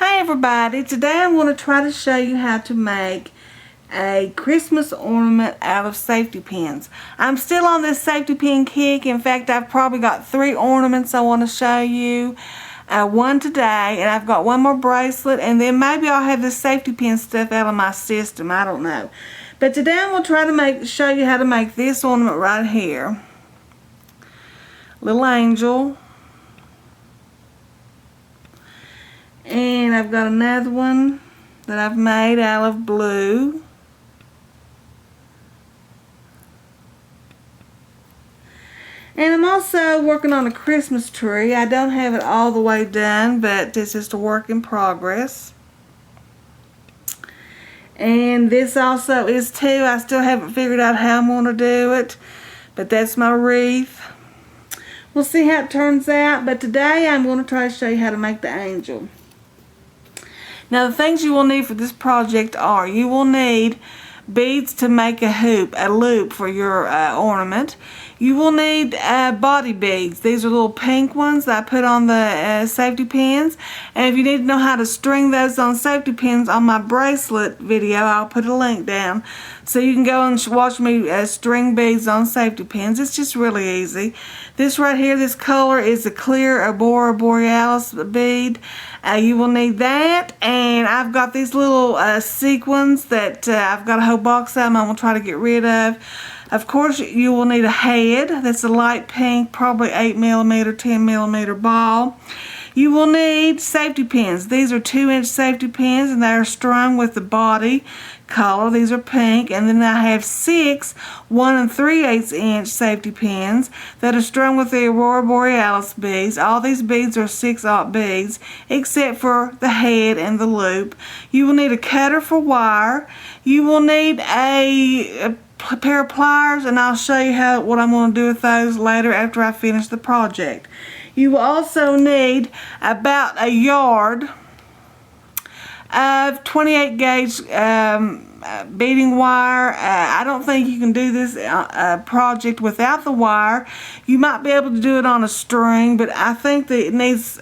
Hi everybody, today I'm going to try to show you how to make a Christmas ornament out of safety pins. I'm still on this safety pin kick. In fact, I've probably got 3 ornaments I want to show you. One today, and I've got one more bracelet, and then maybe I'll have this safety pin stuff out of my system. I don't know. But today I'm going to try to show you how to make this ornament right here. Little angel. And I've got another one that I've made out of blue. And I'm also working on a Christmas tree. I don't have it all the way done, but it's just a work in progress. And this also is too. I still haven't figured out how I'm going to do it, but that's my wreath. We'll see how it turns out, but today I'm going to try to show you how to make the angel. Now the things you will need for this project are, you will need beads to make a loop for your ornament. You will need body beads. These are little pink ones that I put on the safety pins. And if you need to know how to string those on safety pins, on my bracelet video, I'll put a link down. So you can go and watch me string beads on safety pins. It's just really easy. This right here, this color is a clear Aurora Borealis bead. You will need that, and I've got these little sequins that I've got a whole box of them I'm going to try to get rid of. Of course, you will need a head. That's a light pink, probably 8mm, 10mm ball. You will need safety pins. These are 2-inch safety pins, and they are strung with the body color. These are pink. And then I have 6 1 3/8 inch safety pins that are strung with the Aurora Borealis beads. All these beads are 6/0 beads, except for the head and the loop. You will need a cutter for wire. You will need a pair of pliers, and I'll show you what I'm going to do with those later after I finish the project. You will also need about a yard of 28 gauge beading wire. I don't think you can do this project without the wire. You might be able to do it on a string, but I think that it needs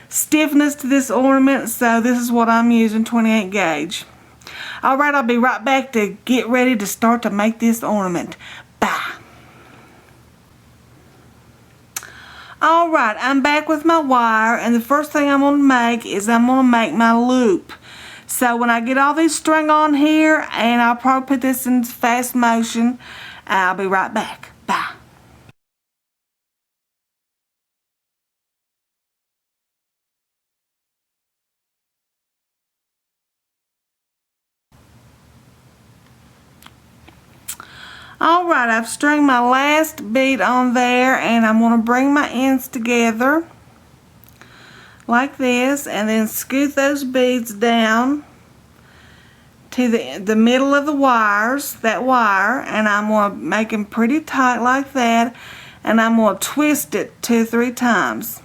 stiffness to this ornament, so this is what I'm using, 28 gauge. Alright, I'll be right back to get ready to start to make this ornament. Bye. Alright, I'm back with my wire, and the first thing I'm going to make is I'm going to make my loop. So when I get all these string on here, and I'll probably put this in fast motion, I'll be right back. Bye. Alright, I've strung my last bead on there, and I'm going to bring my ends together like this, and then scoot those beads down to the middle of the wires, that wire, and I'm going to make them pretty tight like that, and I'm going to twist it 2 or 3 times.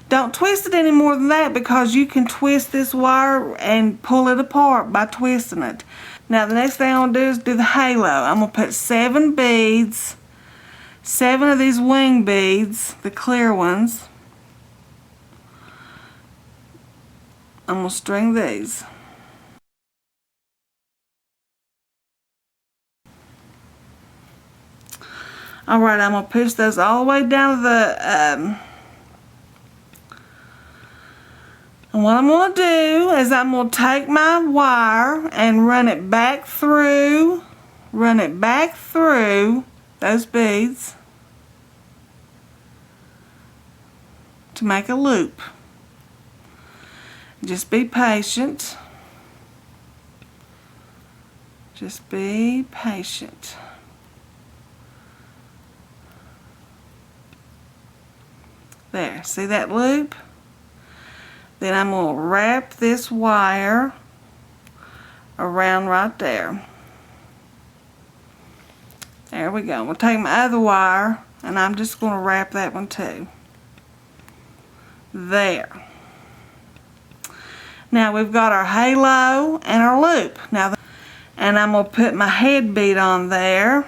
Don't twist it any more than that, because you can twist this wire and pull it apart by twisting it. Now the next thing I'm going to do is do the halo. I'm going to put 7 beads, 7 of these wing beads, the clear ones. I'm going to string these. Alright, I'm going to push those all the way down to the and what I'm going to do is I'm going to take my wire and run it back through those beads to make a loop. Just be patient. Just be patient. There, see that loop? Then I'm going to wrap this wire around right there. There we go. We'll take my other wire, and I'm just going to wrap that one too. There. Now we've got our halo and our loop. Now, and I'm going to put my head bead on there.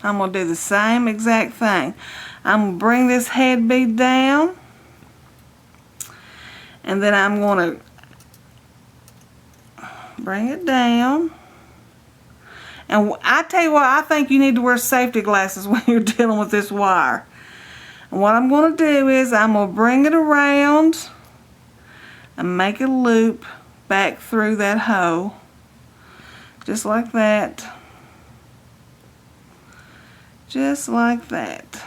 I'm going to do the same exact thing. I'm going to bring this head bead down And then I'm going to bring it down. And I tell you what, I think you need to wear safety glasses when you're dealing with this wire. And what I'm going to do is I'm going to bring it around and make a loop back through that hole. Just like that. Just like that.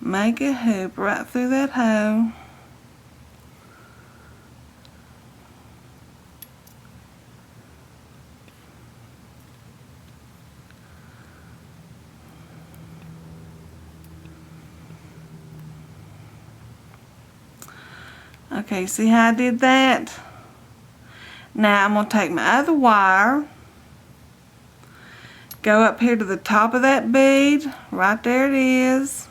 Make a hoop right through that hole. Okay, see how I did that? Now I'm going to take my other wire, go up here to the top of that bead, right there it is.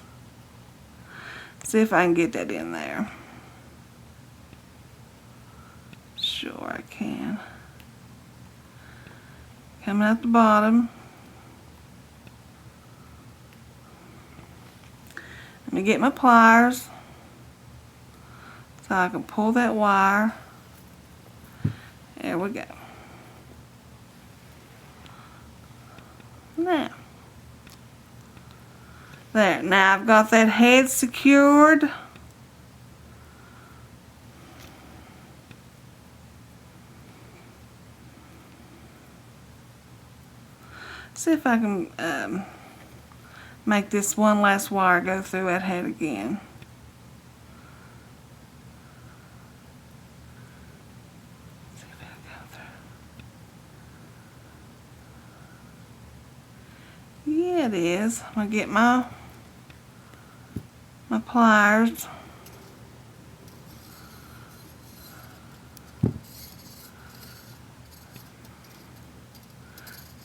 See if I can get that in there. Sure I can. Coming out the bottom. Let me get my pliers so I can pull that wire. There we go. Now, there. Now I've got that head secured. See if I can make this one last wire go through that head again. See if it'll go through. Yeah, it is. I'm gonna get my pliers.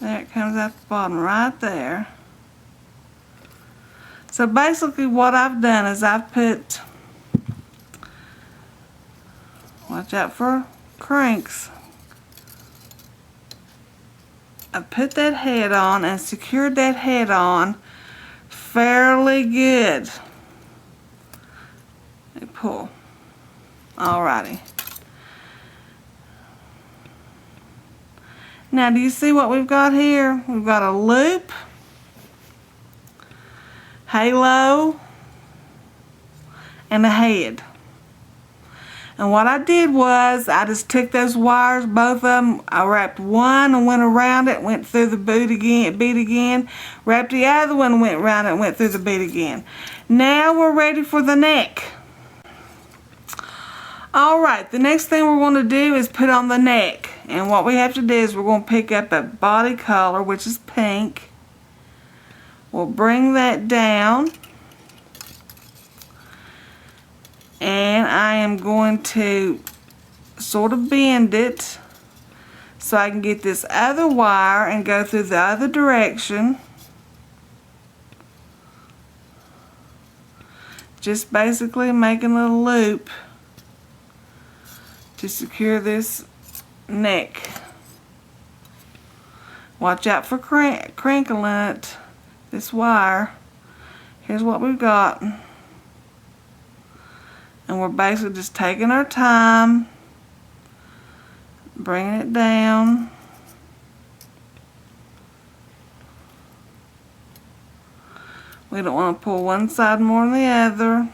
There it comes out the bottom right there. So basically what I've done is I've put, watch out for cranks. I put that head on and secured that head on fairly good. Let me pull. Alrighty. Now do you see what we've got here? We've got a loop, halo, and a head. And what I did was I just took those wires, both of them, I wrapped one and went around it, went through the bead again, wrapped the other one and went around it and went through the bead again. Now we're ready for the neck. Alright, the next thing we're going to do is put on the neck. And what we have to do is we're going to pick up a body color, which is pink. We'll bring that down. And I am going to sort of bend it so I can get this other wire and go through the other direction. Just basically making a loop to secure this neck. Watch out for crinkling it, this wire. Here's what we've got. And we're basically just taking our time, bringing it down. We don't want to pull one side more than the other.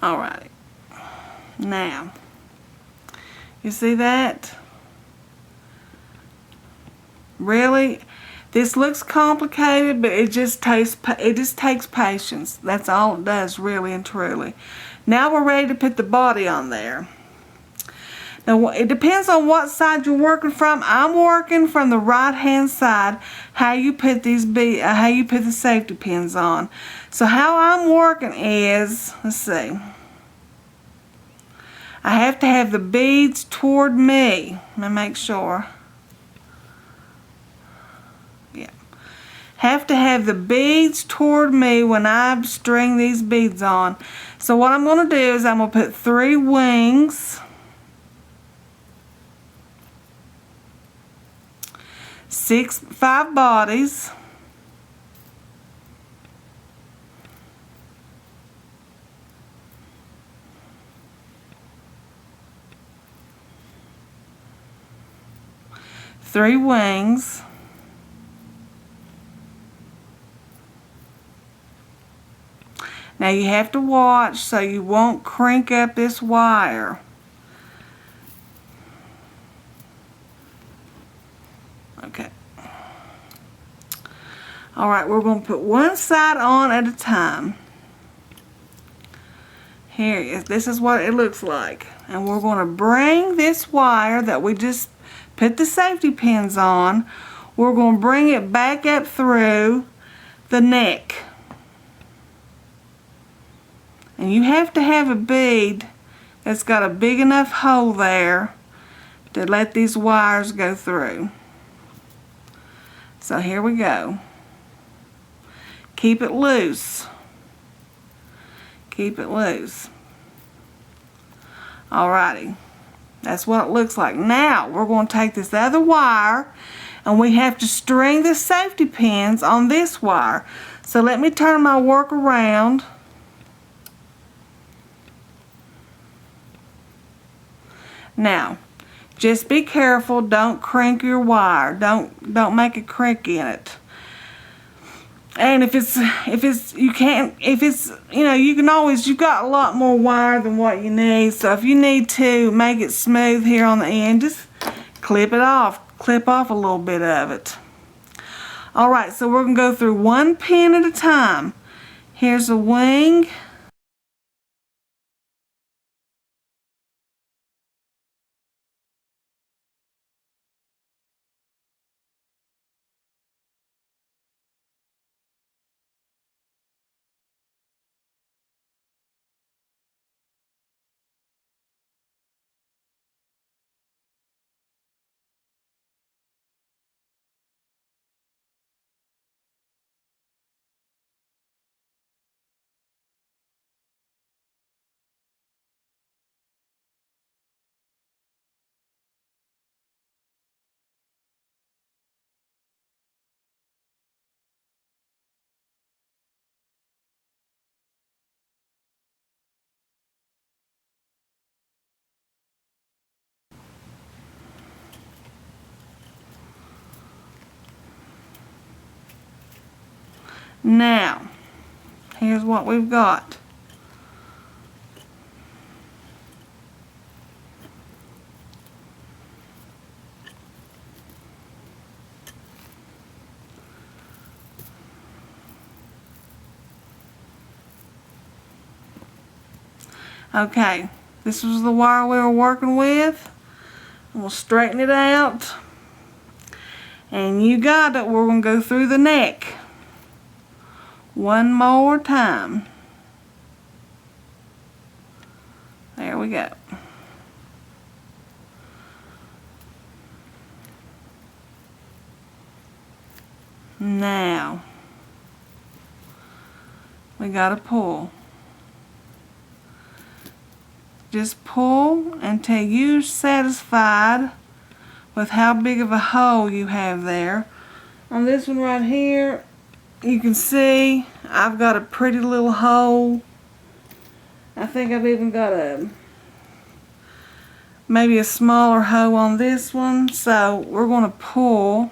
Alrighty, now, you see that? Really, this looks complicated, but it just takes patience. That's all it does, really and truly. Now we're ready to put the body on there. Now it depends on what side you're working from. I'm working from the right hand side. How you put how you put the safety pins on. So how I'm working is, let's see. I have to have the beads toward me. Let me make sure. Yeah. have to have the beads toward me when I string these beads on. So what I'm going to do is I'm going to put 3 wings, 5 bodies, 3 wings, now you have to watch so you won't crink up this wire. Okay. Alright, we're going to put one side on at a time. Here, this is what it looks like. And we're going to bring this wire that we just put the safety pins on, we're going to bring it back up through the neck. And you have to have a bead that's got a big enough hole there to let these wires go through. So here we go. Keep it loose. Keep it loose. Alrighty. That's what it looks like. Now we're going to take this other wire and we have to string the safety pins on this wire. So let me turn my work around. Now, just be careful, don't crink your wire. Don't make a crink in it. And if it's you know, you can always, you've got a lot more wire than what you need. So if you need to make it smooth here on the end, just clip it off. Clip off a little bit of it. Alright, so we're going to go through one pin at a time. Here's a wing. Now, here's what we've got. Okay, this was the wire we were working with. We'll straighten it out. And you got it. We're going to go through the neck one more time. There we go. Now, we got to pull. Just pull until you're satisfied with how big of a hole you have there. On this one right here, you can see I've got a pretty little hole. I think I've even got maybe a smaller hole on this one. So we're going to pull.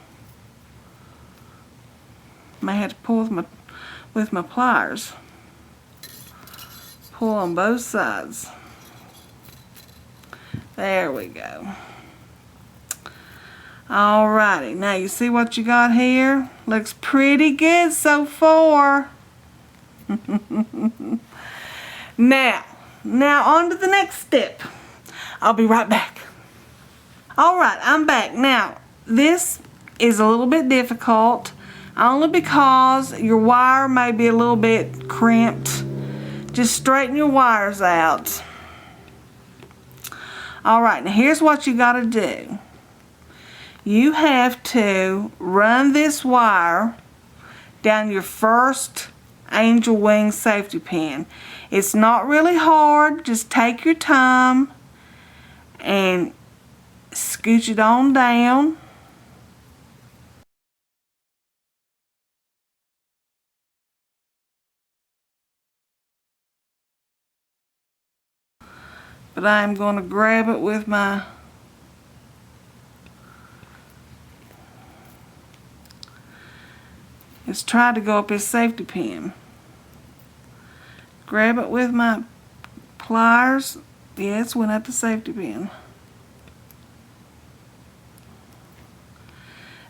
May have to pull with my pliers. Pull on both sides. There we go. Alrighty, now you see what you got here? Looks pretty good so far. Now on to the next step. I'll be right back. Alright, I'm back. Now, this is a little bit difficult, only because your wire may be a little bit crimped. Just straighten your wires out. Alright, now here's what you got to do. You have to run this wire down your first angel wing safety pin. It's not really hard. Just take your time and scooch it on down. But I'm going to grab it with my it's trying to go up his safety pin. Grab it with my pliers. Yes, went up the safety pin.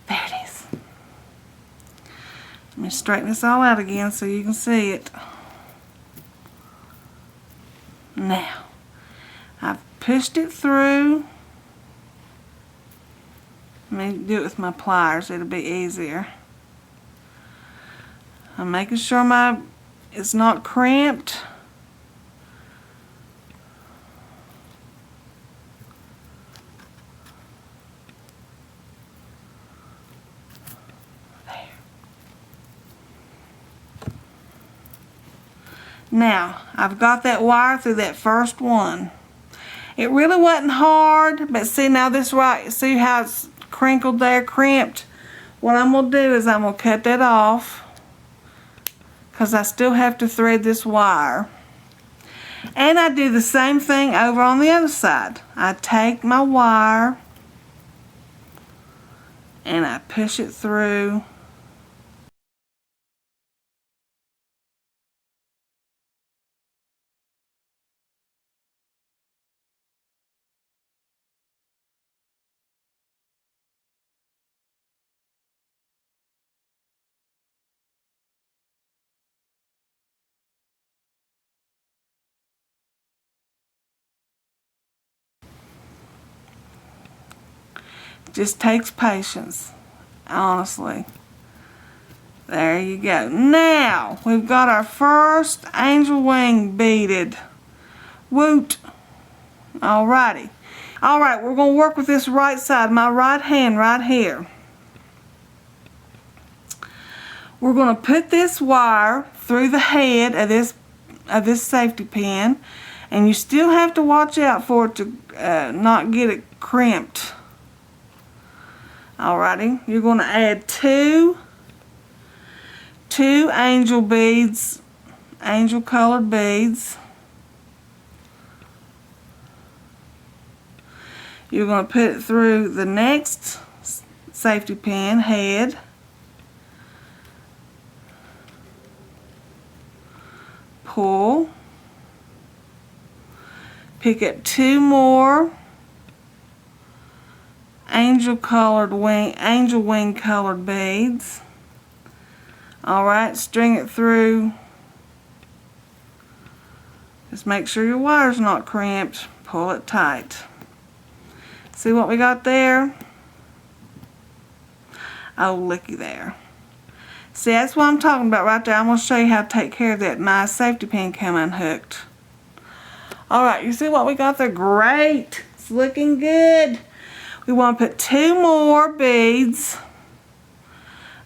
There it is. Let me straighten this all out again so you can see it. Now, I've pushed it through. Let me do it with my pliers, it'll be easier. I'm making sure it's not crimped. There. Now, I've got that wire through that first one. It really wasn't hard, but see now this right, see how it's crinkled there, crimped? What I'm going to do is I'm going to cut that off, because I still have to thread this wire. And I do the same thing over on the other side. I take my wire and I push it through. Just takes patience, honestly. There you go. Now, we've got our first angel wing beaded. Woot! Alrighty. Alright, we're going to work with this right side, my right hand right here. We're going to put this wire through the head of this safety pin, and you still have to watch out for it to not get it crimped. Alrighty, you're going to add two angel beads, angel colored beads. You're going to put it through the next safety pin head. Pull. Pick up two more angel wing colored beads. Alright, string it through. Just make sure your wire's not crimped. Pull it tight. See what we got there? Oh, looky there. See, that's what I'm talking about right there. I'm going to show you how to take care of that. My safety pin come unhooked. Alright, you see what we got there? Great. It's looking good. We want to put two more beads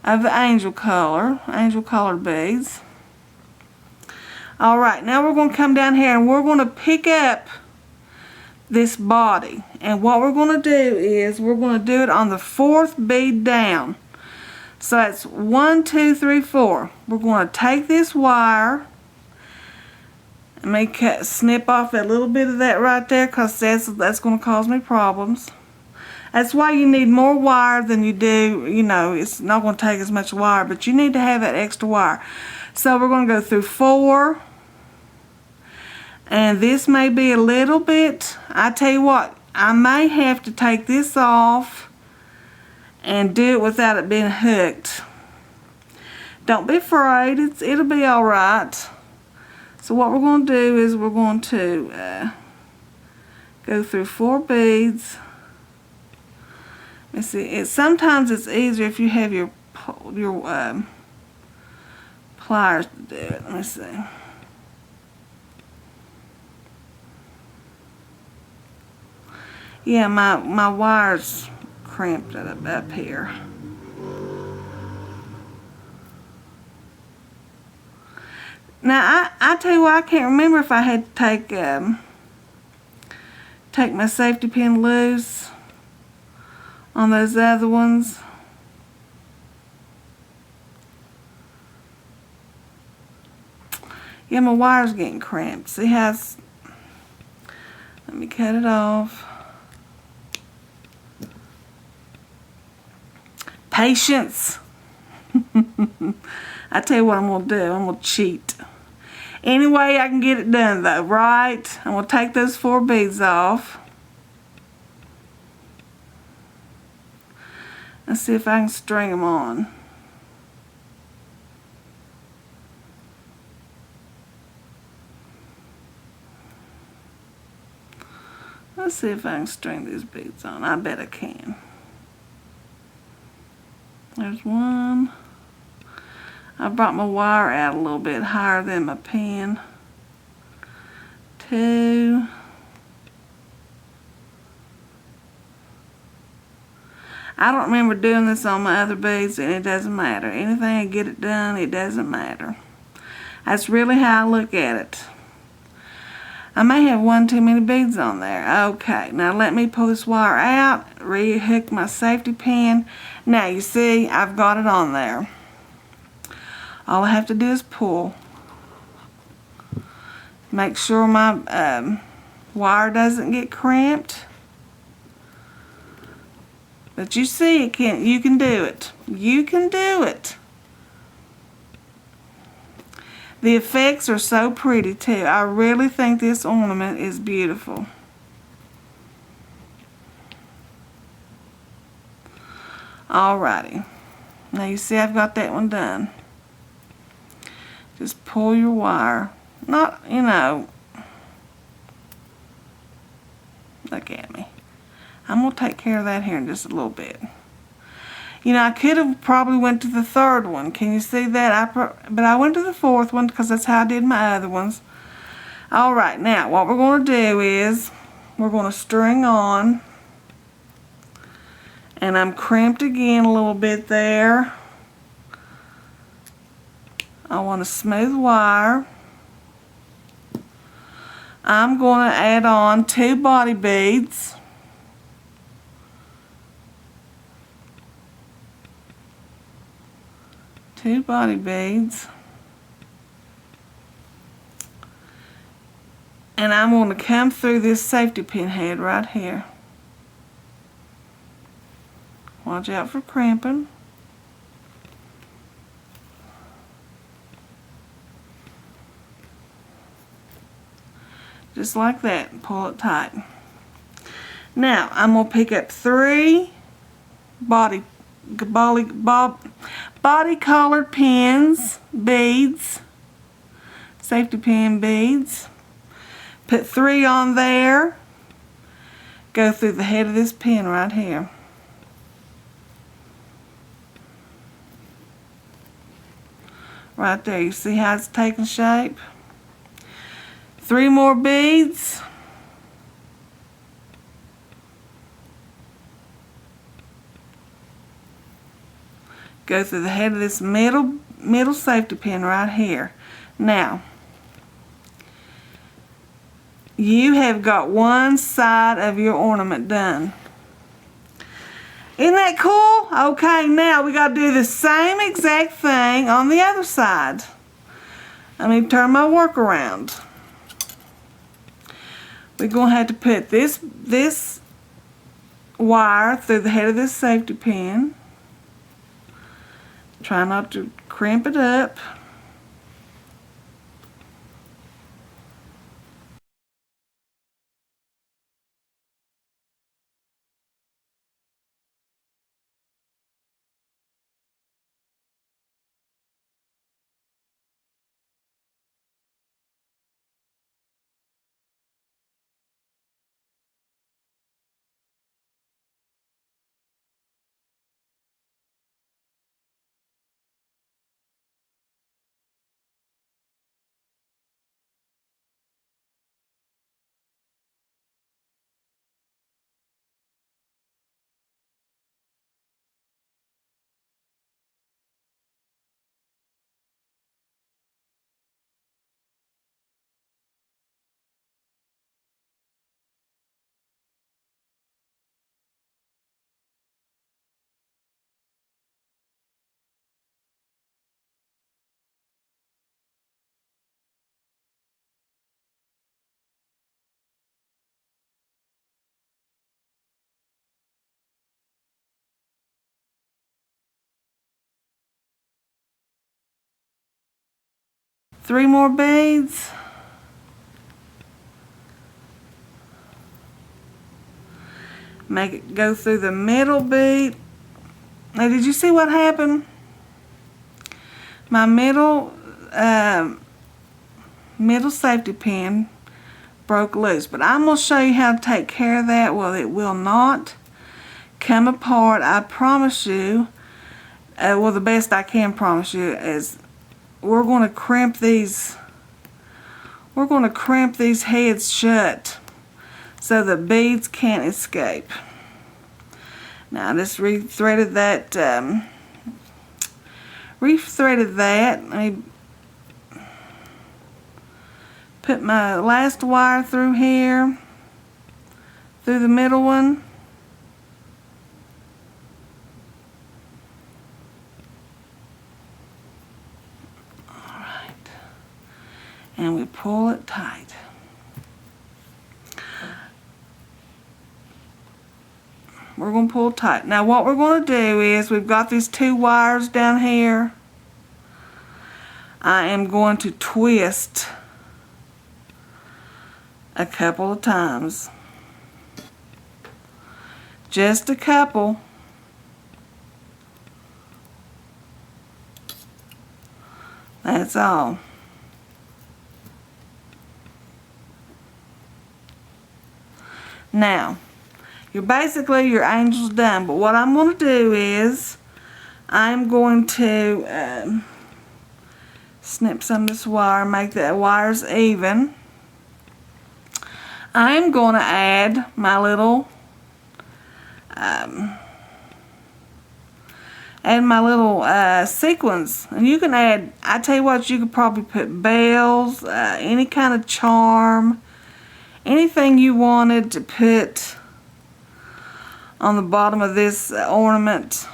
of the angel colored beads. Alright, now we're going to come down here and we're going to pick up this body. And what we're going to do is we're going to do it on the fourth bead down. So that's 1, 2, 3, 4. We're going to take this wire and snip off that little bit of that right there, because that's going to cause me problems. That's why you need more wire than you do, you know, it's not going to take as much wire, but you need to have that extra wire. So we're going to go through 4, and this may be a little bit, I tell you what, I may have to take this off and do it without it being hooked. Don't be afraid, it'll be alright. So what we're going to do is we're going to go through 4 beads. Let's see. Sometimes it's easier if you have your pliers to do it. Let me see. Yeah, my wire's crimped up here. Now, I tell you what, I can't remember if I had to take my safety pin loose on those other ones. Yeah, my wire's getting cramped. See how it's... Let me cut it off. Patience. I tell you what I'm going to do. I'm going to cheat. Any way I can get it done, though, right? I'm going to take those 4 beads off. Let's see if I can string them on. Let's see if I can string these beads on. I bet I can. There's one. I brought my wire out a little bit higher than my pin. 2. I don't remember doing this on my other beads, and it doesn't matter. Anything I get it done, it doesn't matter. That's really how I look at it. I may have one too many beads on there. Okay, now let me pull this wire out, re-hook my safety pin. Now you see, I've got it on there. All I have to do is pull. Make sure my wire doesn't get cramped. But you see, you can do it. You can do it. The effects are so pretty too. I really think this ornament is beautiful. Alrighty. Now you see I've got that one done. Just pull your wire. Not, you know, look at me. I'm going to take care of that here in just a little bit. You know, I could have probably went to the 3rd one. Can you see that? But I went to the 4th one because that's how I did my other ones. Alright, now what we're going to do is we're going to string on. And I'm crimped again a little bit there. I want a smooth wire. I'm going to add on 2 body beads. Two body beads. And I'm going to come through this safety pin head right here. Watch out for crimping. Just like that. Pull it tight. Now I'm going to pick up 3 body colored pins, beads, safety pin beads. Put 3 on there. Go through the head of this pin right here. Right there. You see how it's taking shape? 3 more beads. Go through the head of this middle safety pin right here. Now, you have got one side of your ornament done. Isn't that cool? Okay, now we got to do the same exact thing on the other side. Let me turn my work around. We're going to have to put this wire through the head of this safety pin. Try not to crimp it up. 3 more beads. Make it go through the middle bead. Now, did you see what happened? My middle safety pin broke loose, but I'm going to show you how to take care of that. Well, it will not come apart, I promise you. Well, the best I can promise you is we're going to crimp these heads shut so the beads can't escape. Now I just rethreaded that. Let me put my last wire through here, through the middle one. Alright. And we pull it tight. We're going to pull tight. Now what we're going to do is, we've got these 2 wires down here. I am going to twist a couple of times. Just a couple. That's all. Now, your angel's done, but what I'm going to do is I'm going to snip some of this wire, make the wires even. I'm going to add my little sequins, and you can add, I tell you what, you could probably put bells, any kind of charm, anything you wanted to put on the bottom of this ornament.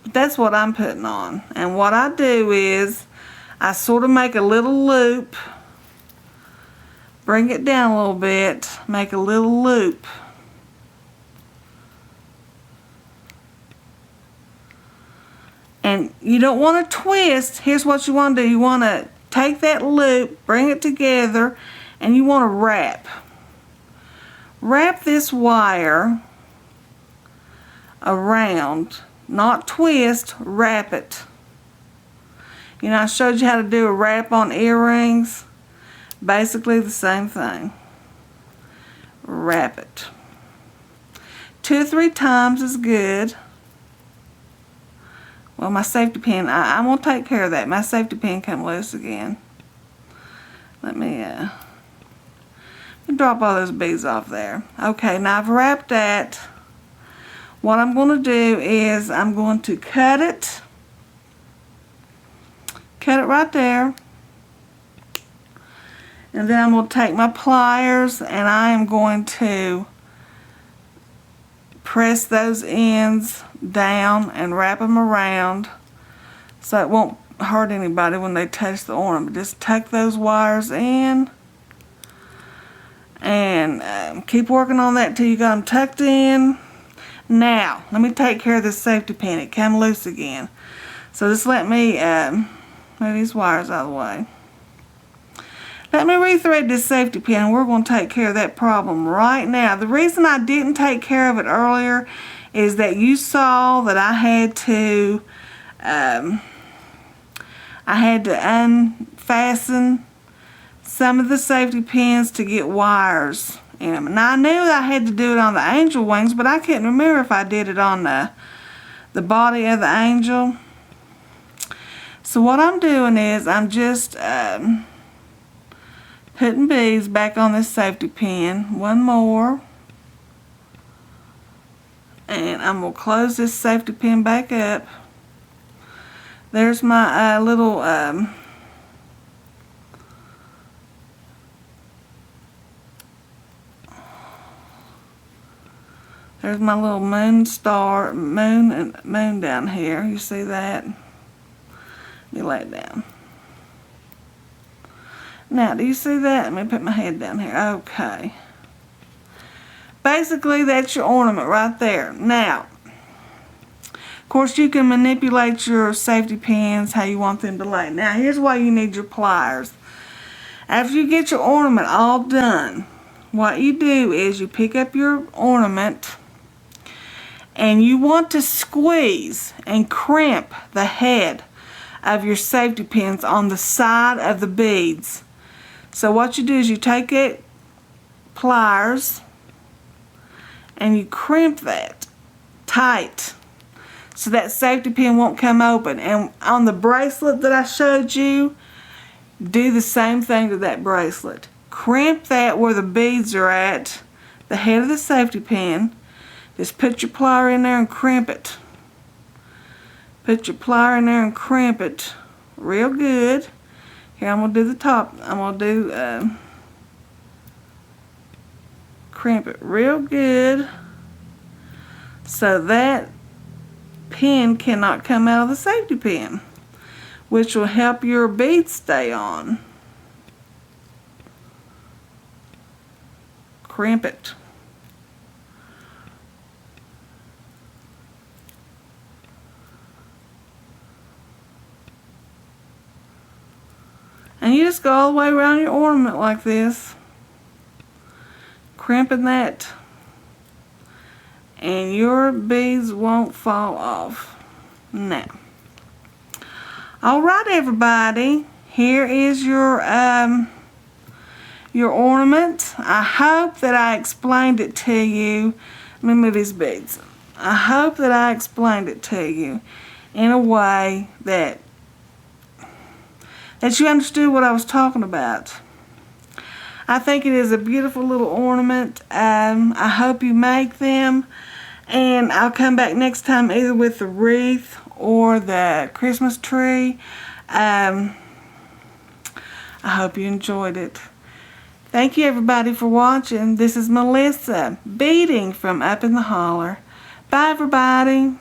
But that's what I'm putting on. And what I do is I sort of make a little loop, bring it down a little bit, make a little loop. And you don't want to twist. Here's what you want to do. You want to take that loop, bring it together, and you want to wrap. Wrap this wire around, not twist, wrap it. You know, I showed you how to do a wrap on earrings. Basically the same thing. Wrap it. 2 or 3 times is good. Well, my safety pin, I'm going to take care of that. My safety pin come loose again. Let me drop all those beads off there. Okay, now I've wrapped that. What I'm going to do is I'm going to cut it. Cut it right there. And then I'm going to take my pliers and I am going to press those ends down and wrap them around so it won't hurt anybody when they touch the ornament. Just tuck those wires in and keep working on that till you got them tucked in. Now, let me take care of this safety pin. It came loose again. So just let me move these wires out of the way. Let me rethread this safety pin and we're going to take care of that problem right now. The reason I didn't take care of it earlier is that you saw that I had to unfasten some of the safety pins to get wires in them. Now I knew that I had to do it on the angel wings, but I couldn't remember if I did it on the body of the angel. So what I'm doing is I'm just putting beads back on this safety pin. One more. And I'm going to close this safety pin back up. There's my little there's my little moon star, moon down here. You see that? Let me lay it down. Now, do you see that? Let me put my head down here. Okay. Basically, that's your ornament right there. Now, Of course, you can manipulate your safety pins how you want them to lay. Now, here's why you need your pliers. After you get your ornament all done, what you do is you pick up your ornament and you want to squeeze and crimp the head of your safety pins on the side of the beads. So what you do is you take it, pliers, and you crimp that tight so that safety pin won't come open. And on the bracelet that I showed you, do the same thing to that bracelet. Crimp that where the beads are at, the head of the safety pin. Just put your plier in there and crimp it. Put your plier in there and crimp it real good. Here, I'm going to do the top. I'm going to do crimp it real good so that pin cannot come out of the safety pin, which will help your beads stay on. Crimp it. And you just go all the way around your ornament like this, crimping that, and your beads won't fall off. Now, alright everybody, here is your ornament. I hope that I explained it to you. Let me move these beads. I hope that I explained it to you in a way that you understood what I was talking about. I think it is a beautiful little ornament. I hope you make them, and I'll come back next time either with the wreath or the Christmas tree. I hope you enjoyed it. Thank you everybody for watching. This is Melissa beading from Up in the Holler. Bye everybody.